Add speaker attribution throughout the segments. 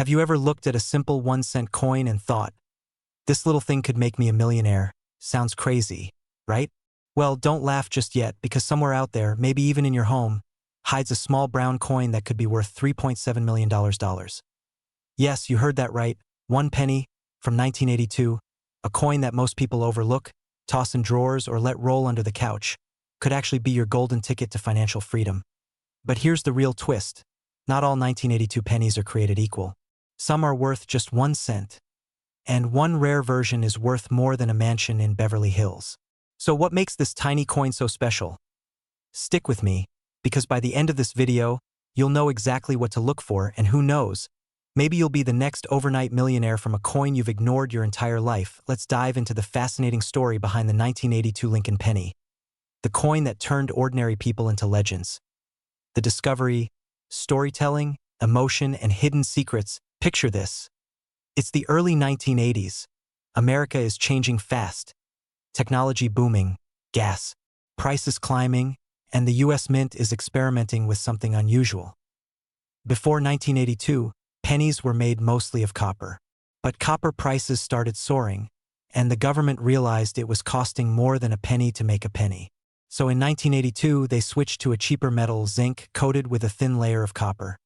Speaker 1: Have you ever looked at a simple 1-cent coin and thought, this little thing could make me a millionaire? Sounds crazy, right? Well, don't laugh just yet, because somewhere out there, maybe even in your home, hides a small brown coin that could be worth $3.7 million. Yes, you heard that right. 1 penny from 1982, a coin that most people overlook, toss in drawers, or let roll under the couch, could actually be your golden ticket to financial freedom. But here's the real twist. Not all 1982 pennies are created equal. Some are worth just 1 cent. And one rare version is worth more than a mansion in Beverly Hills. So what makes this tiny coin so special? Stick with me, because by the end of this video, you'll know exactly what to look for, and who knows, maybe you'll be the next overnight millionaire from a coin you've ignored your entire life. Let's dive into the fascinating story behind the 1982 Lincoln penny, the coin that turned ordinary people into legends. The discovery, storytelling, emotion, and hidden secrets. Picture this. It's the early 1980s. America is changing fast. Technology booming, gas prices climbing, and the US Mint is experimenting with something unusual. Before 1982, pennies were made mostly of copper. But copper prices started soaring, and the government realized it was costing more than a penny to make a penny. So in 1982, they switched to a cheaper metal, zinc, coated with a thin layer of copper.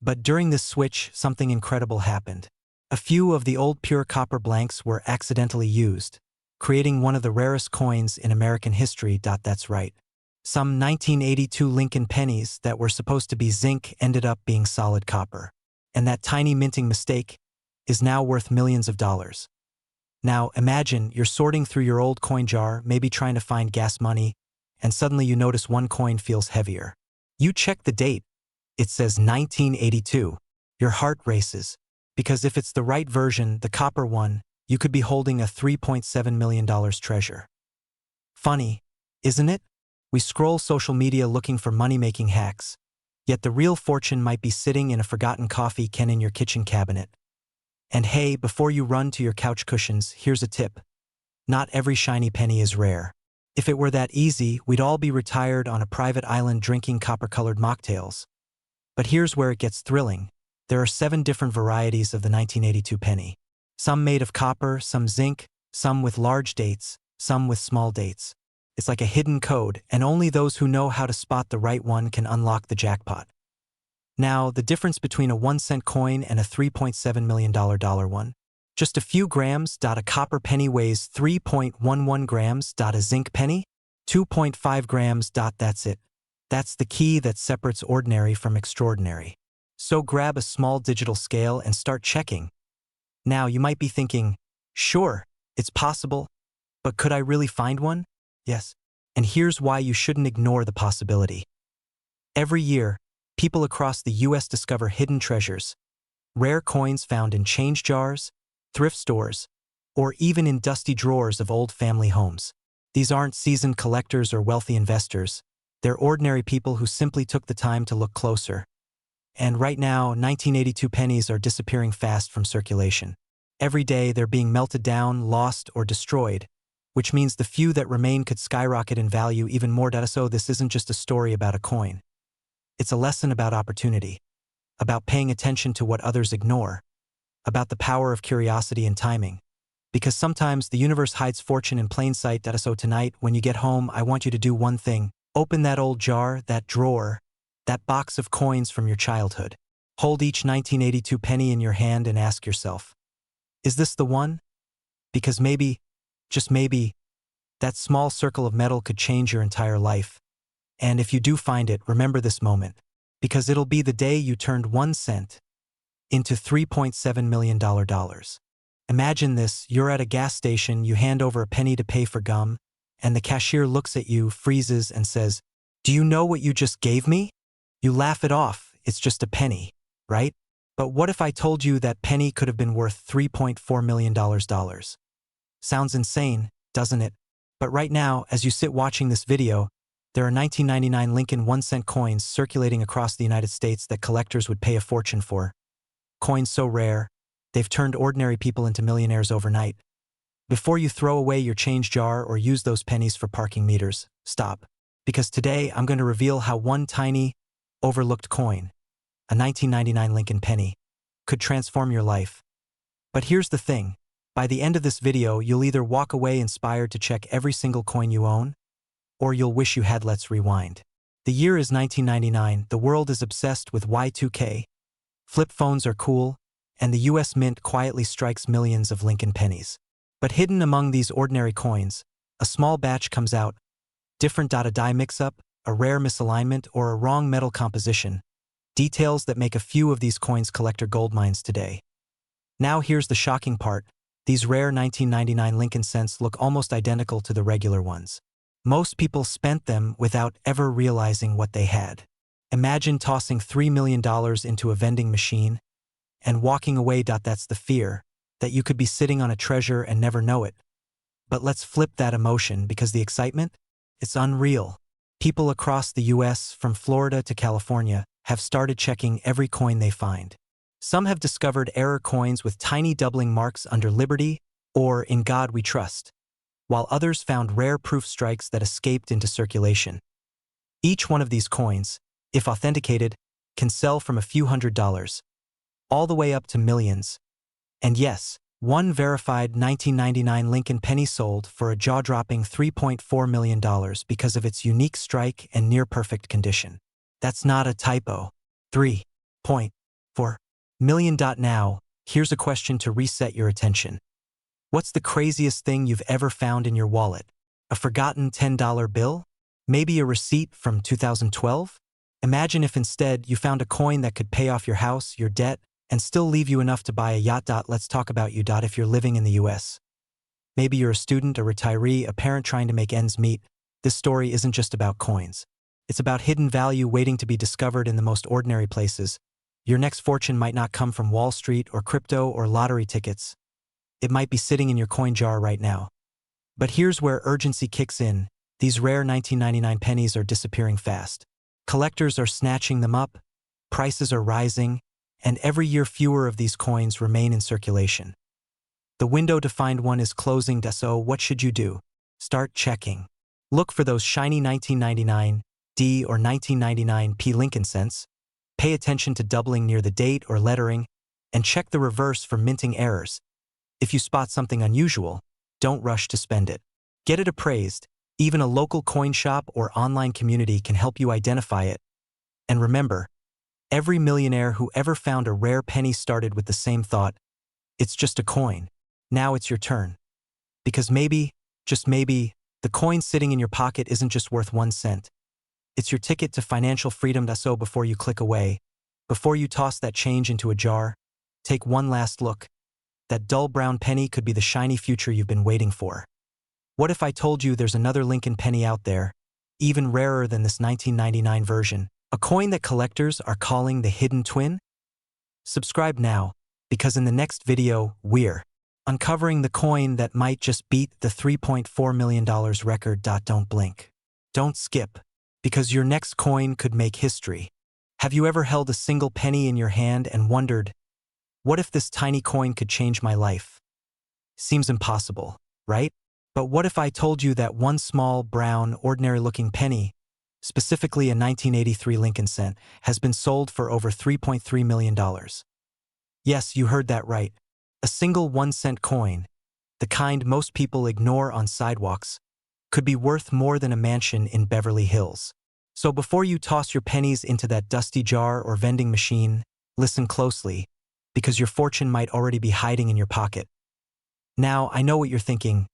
Speaker 1: But during this switch, something incredible happened. A few of the old pure copper blanks were accidentally used, creating one of the rarest coins in American history. That's right. Some 1982 Lincoln pennies that were supposed to be zinc ended up being solid copper. And that tiny minting mistake is now worth millions of dollars. Now imagine you're sorting through your old coin jar, maybe trying to find gas money, and suddenly you notice one coin feels heavier. You check the date. It says 1982. Your heart races, because if it's the right version, the copper one, you could be holding a $3.7 million treasure. Funny, isn't it? We scroll social media looking for money-making hacks, yet the real fortune might be sitting in a forgotten coffee can in your kitchen cabinet. And hey, before you run to your couch cushions, here's a tip. Not every shiny penny is rare. If it were that easy, we'd all be retired on a private island drinking copper-colored mocktails. But here's where it gets thrilling. There are 7 different varieties of the 1982 penny. Some made of copper, some zinc, some with large dates, some with small dates. It's like a hidden code, and only those who know how to spot the right one can unlock the jackpot. Now, the difference between a 1-cent coin and a $3.7 million dollar one. Just a few grams. A copper penny weighs 3.11 grams. A zinc penny? 2.5 grams. That's it. That's the key that separates ordinary from extraordinary. So grab a small digital scale and start checking. Now, you might be thinking, sure, it's possible, but could I really find one? Yes. And here's why you shouldn't ignore the possibility. Every year, people across the US discover hidden treasures, rare coins found in change jars, thrift stores, or even in dusty drawers of old family homes. These aren't seasoned collectors or wealthy investors. They're ordinary people who simply took the time to look closer. And right now, 1982 pennies are disappearing fast from circulation. Every day, they're being melted down, lost, or destroyed, which means the few that remain could skyrocket in value even more. So this isn't just a story about a coin. It's a lesson about opportunity, about paying attention to what others ignore, about the power of curiosity and timing. Because sometimes the universe hides fortune in plain sight. So tonight, when you get home, I want you to do one thing. Open that old jar, that drawer, that box of coins from your childhood. Hold each 1982 penny in your hand and ask yourself, is this the one? Because maybe, just maybe, that small circle of metal could change your entire life. And if you do find it, remember this moment, because it'll be the day you turned 1 cent into $3.7 million dollars. Imagine this, you're at a gas station, you hand over a penny to pay for gum, and the cashier looks at you, freezes, and says, "Do you know what you just gave me?" You laugh it off, it's just a penny, right? But what if I told you that penny could have been worth $3.4 million dollars? Sounds insane, doesn't it? But right now, as you sit watching this video, there are 1999 Lincoln 1-cent coins circulating across the United States that collectors would pay a fortune for. Coins so rare, they've turned ordinary people into millionaires overnight. Before you throw away your change jar or use those pennies for parking meters, stop. Because today I'm going to reveal how one tiny, overlooked coin, a 1999 Lincoln penny, could transform your life. But here's the thing. By the end of this video, you'll either walk away inspired to check every single coin you own, or you'll wish you had. Let's rewind. The year is 1999, the world is obsessed with Y2K, flip phones are cool, and the US Mint quietly strikes millions of Lincoln pennies. But hidden among these ordinary coins, a small batch comes out, different die mix-up, a rare misalignment, or a wrong metal composition, details that make a few of these coins collector goldmines today. Now here's the shocking part. These rare 1999 Lincoln cents look almost identical to the regular ones. Most people spent them without ever realizing what they had. Imagine tossing $3 million into a vending machine and walking away. That's the fear, that you could be sitting on a treasure and never know it. But let's flip that emotion, because the excitement, it's unreal. People across the US, from Florida to California, have started checking every coin they find. Some have discovered error coins with tiny doubling marks under Liberty or In God We Trust, while others found rare proof strikes that escaped into circulation. Each one of these coins, if authenticated, can sell from a few $100s, all the way up to millions. And yes, one verified 1999 Lincoln penny sold for a jaw-dropping $3.4 million because of its unique strike and near-perfect condition. That's not a typo. $3.4 million. Now, here's a question to reset your attention. What's the craziest thing you've ever found in your wallet? A forgotten $10 bill? Maybe a receipt from 2012? Imagine if instead you found a coin that could pay off your house, your debt, and still leave you enough to buy a yacht. Let's talk about you. If you're living in the US. Maybe you're a student, a retiree, a parent trying to make ends meet. This story isn't just about coins. It's about hidden value waiting to be discovered in the most ordinary places. Your next fortune might not come from Wall Street or crypto or lottery tickets. It might be sitting in your coin jar right now. But here's where urgency kicks in. These rare 1999 pennies are disappearing fast. Collectors are snatching them up, prices are rising, and every year fewer of these coins remain in circulation. The window to find one is closing, so what should you do? Start checking. Look for those shiny 1999 D or 1999 P Lincoln cents. Pay attention to doubling near the date or lettering, and check the reverse for minting errors. If you spot something unusual, don't rush to spend it. Get it appraised. Even a local coin shop or online community can help you identify it. And remember, every millionaire who ever found a rare penny started with the same thought: it's just a coin. Now it's your turn. Because maybe, just maybe, the coin sitting in your pocket isn't just worth 1 cent. It's your ticket to financial freedom. So before you click away, before you toss that change into a jar, take one last look. That dull brown penny could be the shiny future you've been waiting for. What if I told you there's another Lincoln penny out there, even rarer than this 1999 version, a coin that collectors are calling the hidden twin? Subscribe now, because in the next video, we're uncovering the coin that might just beat the $3.4 million record. Don't blink. Don't skip, because your next coin could make history. Have you ever held a single penny in your hand and wondered, what if this tiny coin could change my life? Seems impossible, right? But what if I told you that one small, brown, ordinary-looking penny, specifically a 1983 Lincoln cent, has been sold for over $3.3 million? Yes, you heard that right. A single 1-cent coin, the kind most people ignore on sidewalks, could be worth more than a mansion in Beverly Hills. So before you toss your pennies into that dusty jar or vending machine, listen closely, because your fortune might already be hiding in your pocket. Now, I know what you're thinking.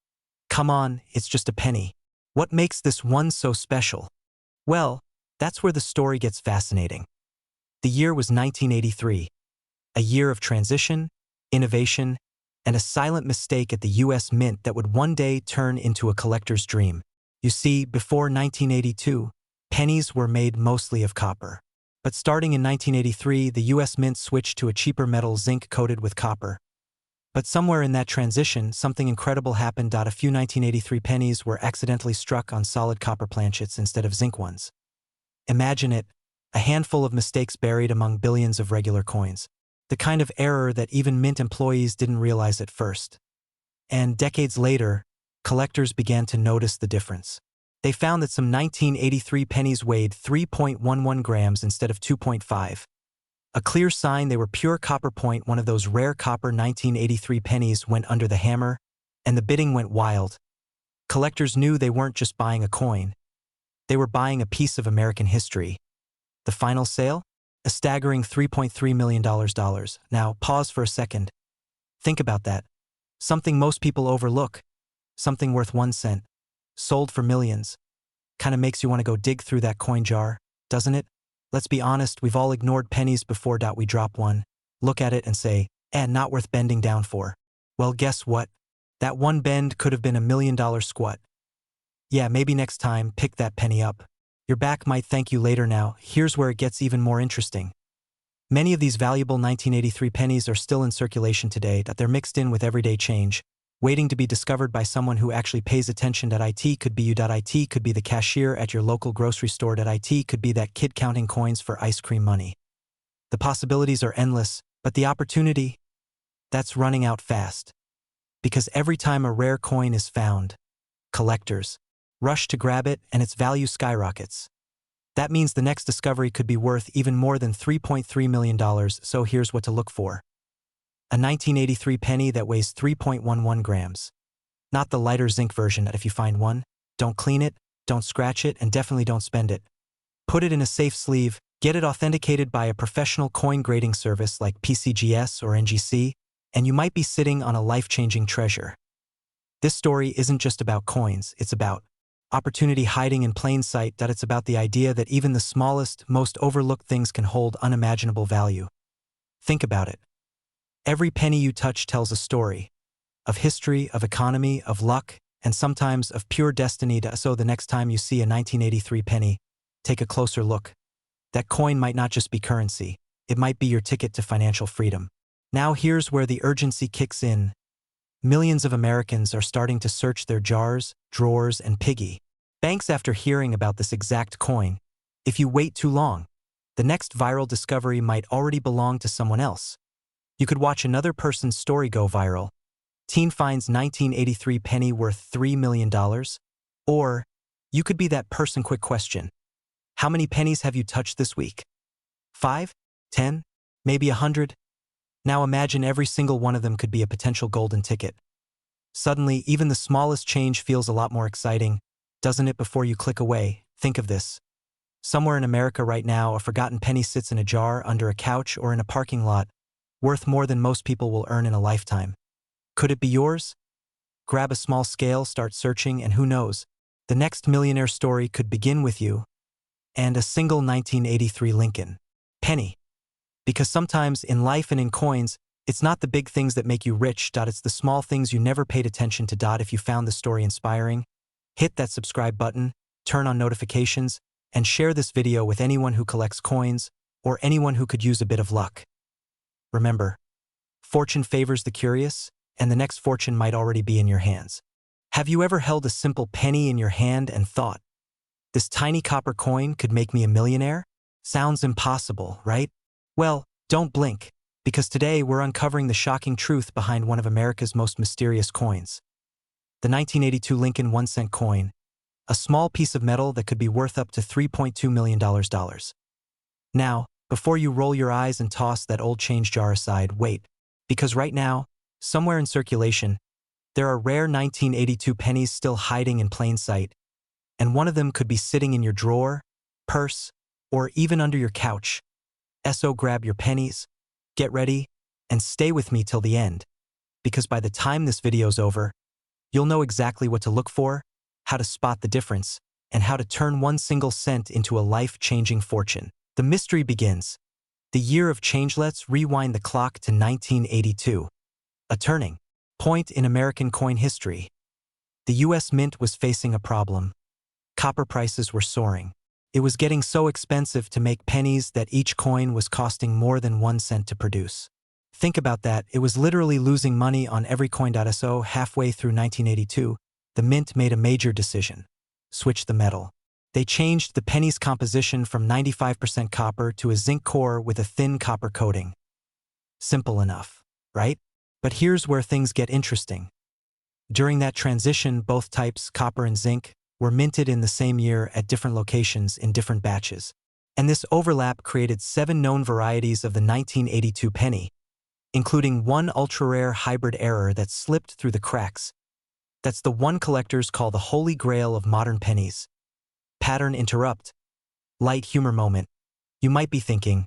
Speaker 1: Come on, it's just a penny. What makes this one so special? Well, that's where the story gets fascinating. The year was 1983, a year of transition, innovation, and a silent mistake at the US Mint that would one day turn into a collector's dream. You see, before 1982, pennies were made mostly of copper. But starting in 1983, the US Mint switched to a cheaper metal, zinc coated with copper. But somewhere in that transition, something incredible happened. A few 1983 pennies were accidentally struck on solid copper planchets instead of zinc ones. Imagine it, a handful of mistakes buried among billions of regular coins. The kind of error that even Mint employees didn't realize at first. And decades later, collectors began to notice the difference. They found that some 1983 pennies weighed 3.11 grams instead of 2.5. A clear sign they were pure copper. One of those rare copper 1983 pennies went under the hammer, and the bidding went wild. Collectors knew they weren't just buying a coin. They were buying a piece of American history. The final sale? A staggering $3.3 million. Now, pause for a second. Think about that. Something most people overlook. Something worth 1 cent. Sold for millions. Kinda makes you want to go dig through that coin jar, doesn't it? Let's be honest, we've all ignored pennies before. We drop one, look at it and say, not worth bending down for. Well, guess what? That one bend could have been $1 million squat. Yeah, maybe next time, pick that penny up. Your back might thank you later. Now, here's where it gets even more interesting. Many of these valuable 1983 pennies are still in circulation today. They're mixed in with everyday change, waiting to be discovered by someone who actually pays attention. It could be you. It could be the cashier at your local grocery store. It could be that kid counting coins for ice cream money. The possibilities are endless, but the opportunity, that's running out fast. Because every time a rare coin is found, collectors rush to grab it and its value skyrockets. That means the next discovery could be worth even more than $3.3 million, so here's what to look for. A 1983 penny that weighs 3.11 grams. Not the lighter zinc version. If you find one, don't clean it, don't scratch it, and definitely don't spend it. Put it in a safe sleeve, get it authenticated by a professional coin grading service like PCGS or NGC, and you might be sitting on a life-changing treasure. This story isn't just about coins, it's about opportunity hiding in plain sight. It's about the idea that even the smallest, most overlooked things can hold unimaginable value. Think about it. Every penny you touch tells a story. Of history, of economy, of luck, and sometimes of pure destiny. So the next time you see a 1983 penny, take a closer look. That coin might not just be currency, it might be your ticket to financial freedom. Now here's where the urgency kicks in. Millions of Americans are starting to search their jars, drawers, and piggy banks after hearing about this exact coin. If you wait too long, the next viral discovery might already belong to someone else. You could watch another person's story go viral. Teen finds 1983 penny worth $3 million. Or, you could be that person. Quick question. How many pennies have you touched this week? 5? 10? Maybe 100? Now imagine every single one of them could be a potential golden ticket. Suddenly, even the smallest change feels a lot more exciting, doesn't it? Before you click away, think of this. Somewhere in America right now, a forgotten penny sits in a jar, under a couch, or in a parking lot, worth more than most people will earn in a lifetime. Could it be yours? Grab a small scale, start searching, and who knows, the next millionaire story could begin with you and a single 1983 Lincoln penny. Because sometimes in life and in coins, it's not the big things that make you rich. It's the small things you never paid attention to. If you found the story inspiring, hit that subscribe button, turn on notifications, and share this video with anyone who collects coins or anyone who could use a bit of luck. Remember, fortune favors the curious, and the next fortune might already be in your hands. Have you ever held a simple penny in your hand and thought, this tiny copper coin could make me a millionaire? Sounds impossible, right? Well, don't blink, because today we're uncovering the shocking truth behind one of America's most mysterious coins. The 1982 Lincoln 1-cent coin, a small piece of metal that could be worth up to $3.2 million. Now, before you roll your eyes and toss that old change jar aside, wait, because right now, somewhere in circulation, there are rare 1982 pennies still hiding in plain sight, and one of them could be sitting in your drawer, purse, or even under your couch. So grab your pennies, get ready, and stay with me till the end, because by the time this video's over, you'll know exactly what to look for, how to spot the difference, and how to turn one single cent into a life-changing fortune. The mystery begins. The year of change. Let's rewind the clock to 1982. A turning point in American coin history. The U.S. Mint was facing a problem. Copper prices were soaring. It was getting so expensive to make pennies that each coin was costing more than 1 cent to produce. Think about that, it was literally losing money on every coin. So halfway through 1982, the Mint made a major decision. Switch the metal. They changed the penny's composition from 95% copper to a zinc core with a thin copper coating. Simple enough, right? But here's where things get interesting. During that transition, both types, copper and zinc, were minted in the same year at different locations in different batches. And this overlap created 7 known varieties of the 1982 penny, including one ultra-rare hybrid error that slipped through the cracks. That's the one collectors call the holy grail of modern pennies. Pattern interrupt. Light humor moment. You might be thinking,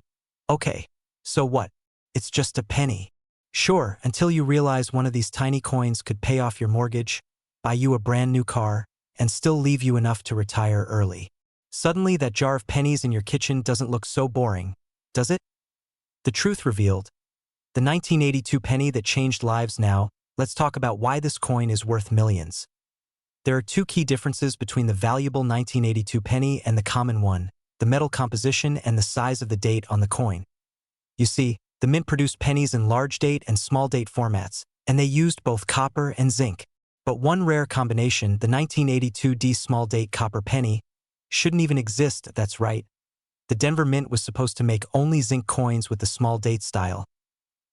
Speaker 1: okay, so what? It's just a penny. Sure, until you realize one of these tiny coins could pay off your mortgage, buy you a brand new car, and still leave you enough to retire early. Suddenly, that jar of pennies in your kitchen doesn't look so boring, does it? The truth revealed. The 1982 penny that changed lives. Now, let's talk about why this coin is worth millions. There are 2 key differences between the valuable 1982 penny and the common one: the metal composition and the size of the date on the coin. You see, the mint produced pennies in large date and small date formats, and they used both copper and zinc. But one rare combination, the 1982D small date copper penny, shouldn't even exist. That's right. The Denver Mint was supposed to make only zinc coins with the small date style.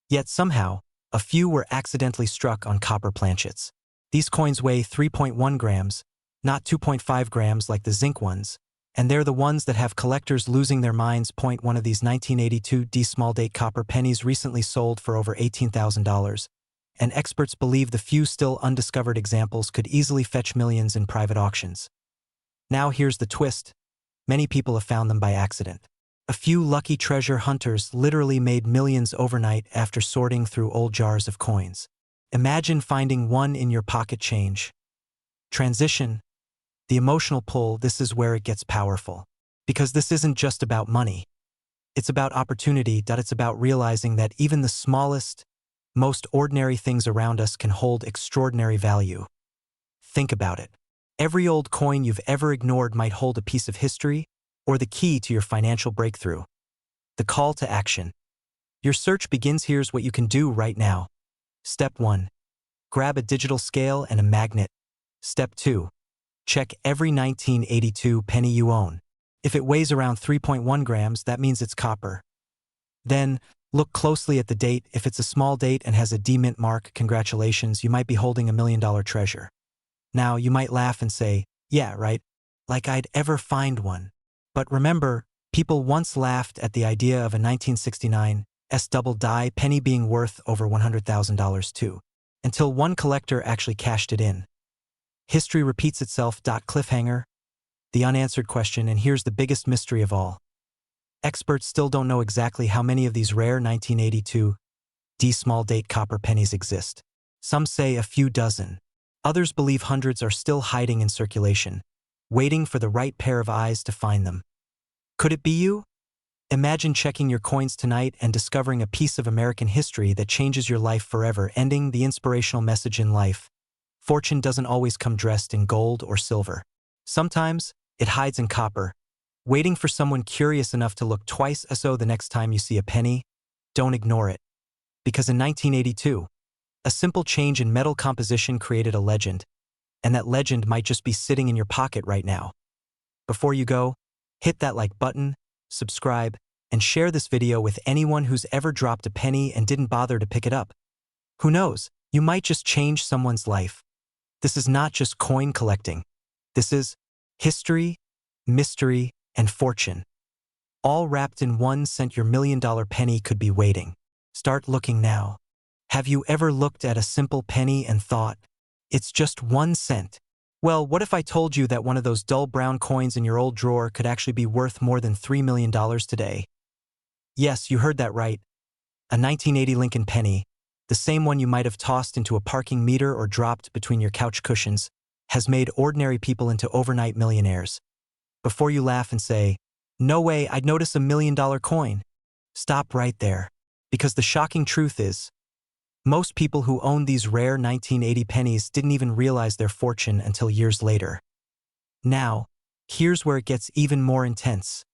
Speaker 1: Yet somehow, a few were accidentally struck on copper planchets. These coins weigh 3.1 grams, not 2.5 grams like the zinc ones, and they're the ones that have collectors losing their minds. One of these 1982D small date copper pennies recently sold for over $18,000, and experts believe the few still undiscovered examples could easily fetch millions in private auctions. Now here's the twist. Many people have found them by accident. A few lucky treasure hunters literally made millions overnight after sorting through old jars of coins. Imagine finding one in your pocket change. Transition. The emotional pull. This is where it gets powerful. Because this isn't just about money. It's about opportunity. It's about realizing that even the smallest, most ordinary things around us can hold extraordinary value. Think about it. Every old coin you've ever ignored might hold a piece of history or the key to your financial breakthrough. The call to action. Your search begins. Here's what you can do right now. Step 1. Grab a digital scale and a magnet. Step 2. Check every 1982 penny you own. If it weighs around 3.1 grams, that means it's copper. Then, look closely at the date. If it's a small date and has a D mint mark, congratulations, you might be holding $1 million treasure. Now, you might laugh and say, yeah, right, like I'd ever find one. But remember, people once laughed at the idea of a 1969 double die penny being worth over $100,000 too, until one collector actually cashed it in. History repeats itself. Cliffhanger. The unanswered question, and here's the biggest mystery of all. Experts still don't know exactly how many of these rare 1982 D small date copper pennies exist. Some say a few dozen. Others believe hundreds are still hiding in circulation, waiting for the right pair of eyes to find them. Could it be you? Imagine checking your coins tonight and discovering a piece of American history that changes your life forever. Ending. The inspirational message in life. Fortune doesn't always come dressed in gold or silver. Sometimes, it hides in copper, waiting for someone curious enough to look twice. So the next time you see a penny, don't ignore it. Because in 1982, a simple change in metal composition created a legend, and that legend might just be sitting in your pocket right now. Before you go, hit that like button, subscribe, and share this video with anyone who's ever dropped a penny and didn't bother to pick it up. Who knows, you might just change someone's life. This is not just coin collecting. This is history, mystery, and fortune. All wrapped in 1 cent. Your $1 million penny could be waiting. Start looking now. Have you ever looked at a simple penny and thought, it's just 1 cent? Well, what if I told you that one of those dull brown coins in your old drawer could actually be worth more than $3 million today? Yes, you heard that right. A 1980 Lincoln penny, the same one you might have tossed into a parking meter or dropped between your couch cushions, has made ordinary people into overnight millionaires. Before you laugh and say, no way, I'd notice $1 million coin. Stop right there. Because the shocking truth is, most people who owned these rare 1980 pennies didn't even realize their fortune until years later. Now, here's where it gets even more intense.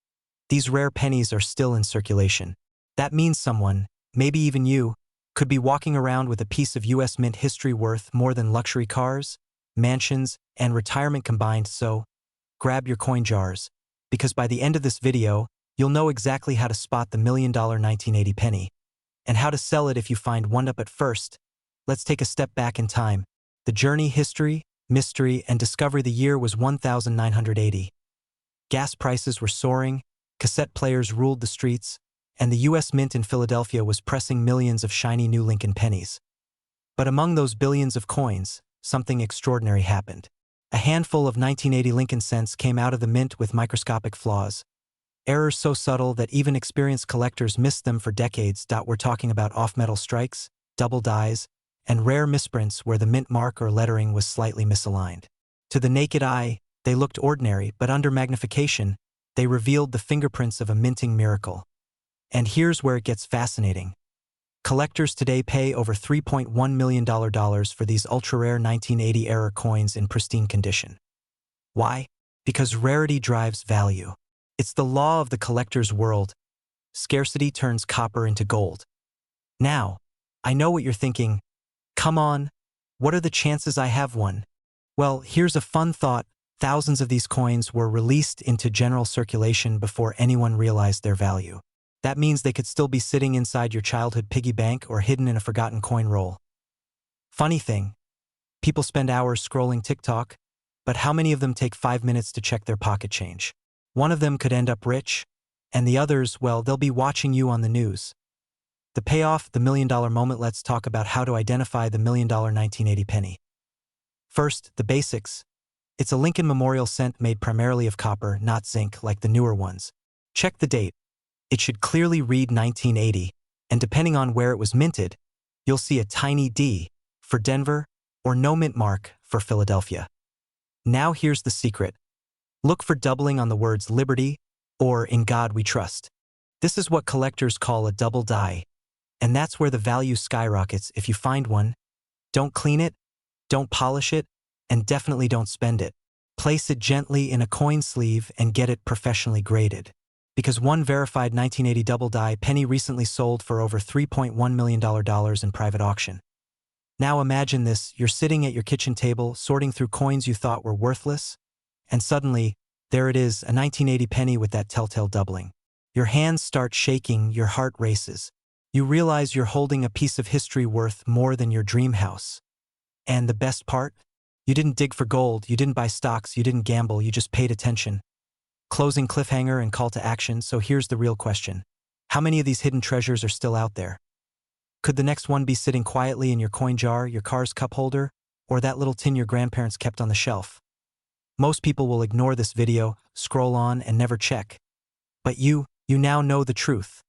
Speaker 1: These rare pennies are still in circulation. That means someone, maybe even you, could be walking around with a piece of US Mint history worth more than luxury cars, mansions, and retirement combined. So, grab your coin jars, because by the end of this video, you'll know exactly how to spot the $1 million 1980 penny. And how to sell it if you find one. Up at first, let's take a step back in time. The journey, history, mystery, and discovery. The year was 1980. Gas prices were soaring, cassette players ruled the streets, and the U.S. Mint in Philadelphia was pressing millions of shiny new Lincoln pennies. But among those billions of coins, something extraordinary happened. A handful of 1980 Lincoln cents came out of the mint with microscopic flaws. Errors so subtle that even experienced collectors missed them for decades. We're talking about off-metal strikes, double dies, and rare misprints where the mint mark or lettering was slightly misaligned. To the naked eye, they looked ordinary, but under magnification, they revealed the fingerprints of a minting miracle. And here's where it gets fascinating. Collectors today pay over $3.1 million for these ultra-rare 1980-era coins in pristine condition. Why? Because rarity drives value. It's the law of the collector's world. Scarcity turns copper into gold. Now, I know what you're thinking. Come on, what are the chances I have one? Well, here's a fun thought. Thousands of these coins were released into general circulation before anyone realized their value. That means they could still be sitting inside your childhood piggy bank or hidden in a forgotten coin roll. Funny thing, people spend hours scrolling TikTok, but how many of them take 5 minutes to check their pocket change? One of them could end up rich, and the others, well, they'll be watching you on the news. The payoff, the $1 million moment. Let's talk about how to identify the $1 million 1980 penny. First, the basics. It's a Lincoln Memorial cent made primarily of copper, not zinc like the newer ones. Check the date. It should clearly read 1980, and depending on where it was minted, you'll see a tiny D for Denver or no mint mark for Philadelphia. Now here's the secret. Look for doubling on the words Liberty or In God We Trust. This is what collectors call a double die, and that's where the value skyrockets. If you find one, don't clean it, don't polish it, and definitely don't spend it. Place it gently in a coin sleeve and get it professionally graded. Because one verified 1980 double die penny recently sold for over $3.1 million in private auction. Now imagine this, you're sitting at your kitchen table sorting through coins you thought were worthless, and suddenly, there it is, a 1980 penny with that telltale doubling. Your hands start shaking, your heart races. You realize you're holding a piece of history worth more than your dream house. And the best part? You didn't dig for gold, you didn't buy stocks, you didn't gamble, you just paid attention. Closing cliffhanger and call to action, so here's the real question. How many of these hidden treasures are still out there? Could the next one be sitting quietly in your coin jar, your car's cup holder, or that little tin your grandparents kept on the shelf? Most people will ignore this video, scroll on, and never check. But you now know the truth.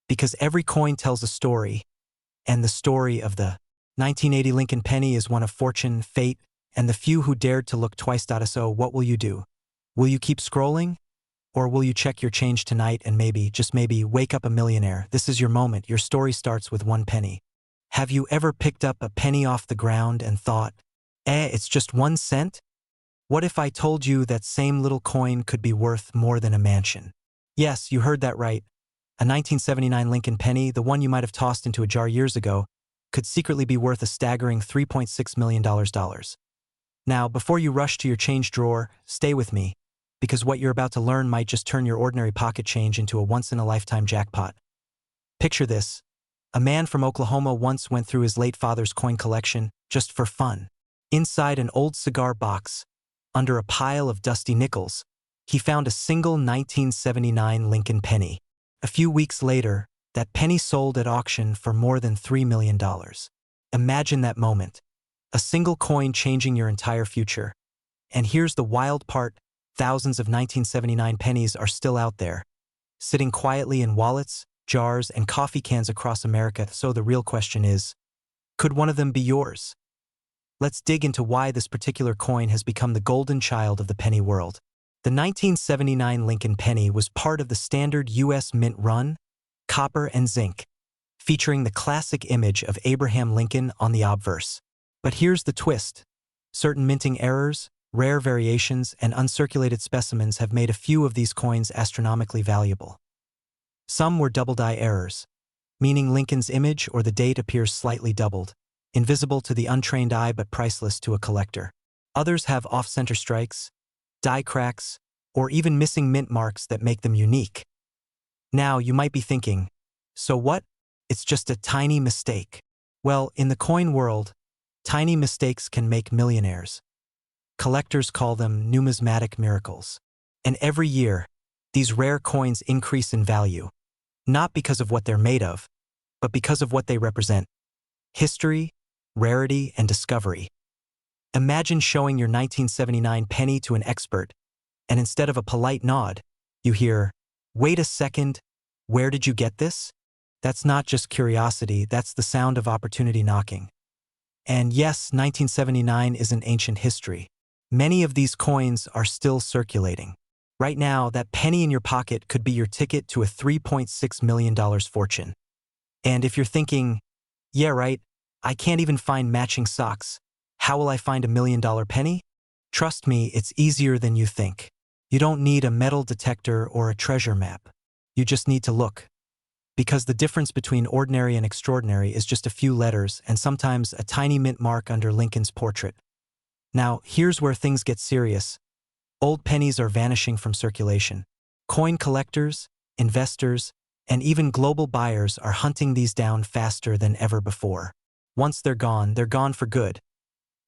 Speaker 1: Because every coin tells a story, and the story of the 1980 Lincoln penny is one of fortune, fate, and the few who dared to look twice. So what will you do? Will you keep scrolling? Or will you check your change tonight and maybe, just maybe, wake up a millionaire? This is your moment. Your story starts with one penny. Have you ever picked up a penny off the ground and thought, it's just 1 cent? What if I told you that same little coin could be worth more than a mansion? Yes, you heard that right. A 1979 Lincoln penny, the one you might have tossed into a jar years ago, could secretly be worth a staggering $3.6 million. Now, before you rush to your change drawer, stay with me, because what you're about to learn might just turn your ordinary pocket change into a once-in-a-lifetime jackpot. Picture this. A man from Oklahoma once went through his late father's coin collection just for fun. Inside an old cigar box, under a pile of dusty nickels, he found a single 1979 Lincoln penny. A few weeks later, that penny sold at auction for more than $3 million. Imagine that moment. A single coin changing your entire future. And here's the wild part. Thousands of 1979 pennies are still out there, sitting quietly in wallets, jars, and coffee cans across America. So the real question is, could one of them be yours? Let's dig into why this particular coin has become the golden child of the penny world. The 1979 Lincoln penny was part of the standard U.S. mint run, copper and zinc, featuring the classic image of Abraham Lincoln on the obverse. But here's the twist. Certain minting errors, rare variations, and uncirculated specimens have made a few of these coins astronomically valuable. Some were double die errors, meaning Lincoln's image or the date appears slightly doubled, invisible to the untrained eye but priceless to a collector. Others have off-center strikes, die cracks, or even missing mint marks that make them unique. Now, you might be thinking, so what? It's just a tiny mistake. Well, in the coin world, tiny mistakes can make millionaires. Collectors call them numismatic miracles. And every year, These rare coins increase in value, not because of what they're made of, but because of what they represent: history, rarity, and discovery. Imagine showing your 1979 penny to an expert, and instead of a polite nod, you hear, "Wait a second, where did you get this?" That's not just curiosity, that's the sound of opportunity knocking. And yes, 1979 isn't ancient history. Many of these coins are still circulating. Right now, that penny in your pocket could be your ticket to a $3.6 million fortune. And if you're thinking, yeah, right, I can't even find matching socks, how will I find $1 million penny? Trust me, it's easier than you think. You don't need a metal detector or a treasure map. You just need to look. Because the difference between ordinary and extraordinary is just a few letters and sometimes a tiny mint mark under Lincoln's portrait. Now, here's where things get serious. Old pennies are vanishing from circulation. Coin collectors, investors, and even global buyers are hunting these down faster than ever before. Once they're gone for good.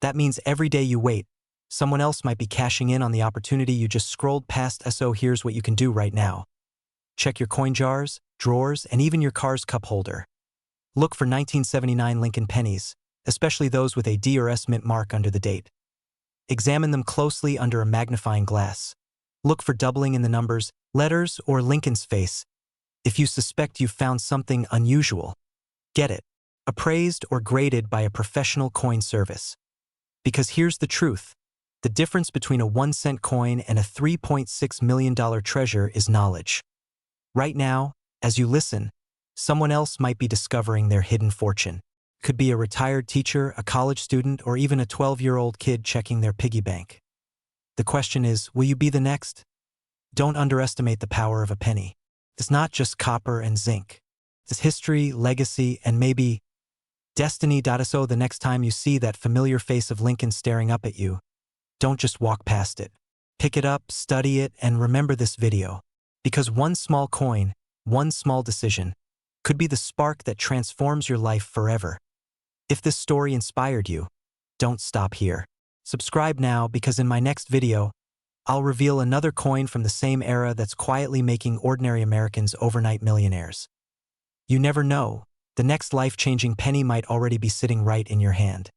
Speaker 1: That means every day you wait, someone else might be cashing in on the opportunity you just scrolled past. So here's what you can do right now. Check your coin jars, drawers, and even your car's cup holder. Look for 1979 Lincoln pennies, especially those with a D or S mint mark under the date. Examine them closely under a magnifying glass. Look for doubling in the numbers, letters, or Lincoln's face. If you suspect you've found something unusual, get it appraised or graded by a professional coin service. Because here's the truth. The difference between a 1-cent coin and a $3.6 million treasure is knowledge. Right now, as you listen, someone else might be discovering their hidden fortune. Could be a retired teacher, a college student, or even a 12-year-old kid checking their piggy bank. The question is, will you be the next? Don't underestimate the power of a penny. It's not just copper and zinc. It's history, legacy, and maybe destiny. So the next time you see that familiar face of Lincoln staring up at you, don't just walk past it. Pick it up, study it, and remember this video. Because one small coin, one small decision, could be the spark that transforms your life forever. If this story inspired you, don't stop here. Subscribe now, because in my next video, I'll reveal another coin from the same era that's quietly making ordinary Americans overnight millionaires. You never know, the next life-changing penny might already be sitting right in your hand.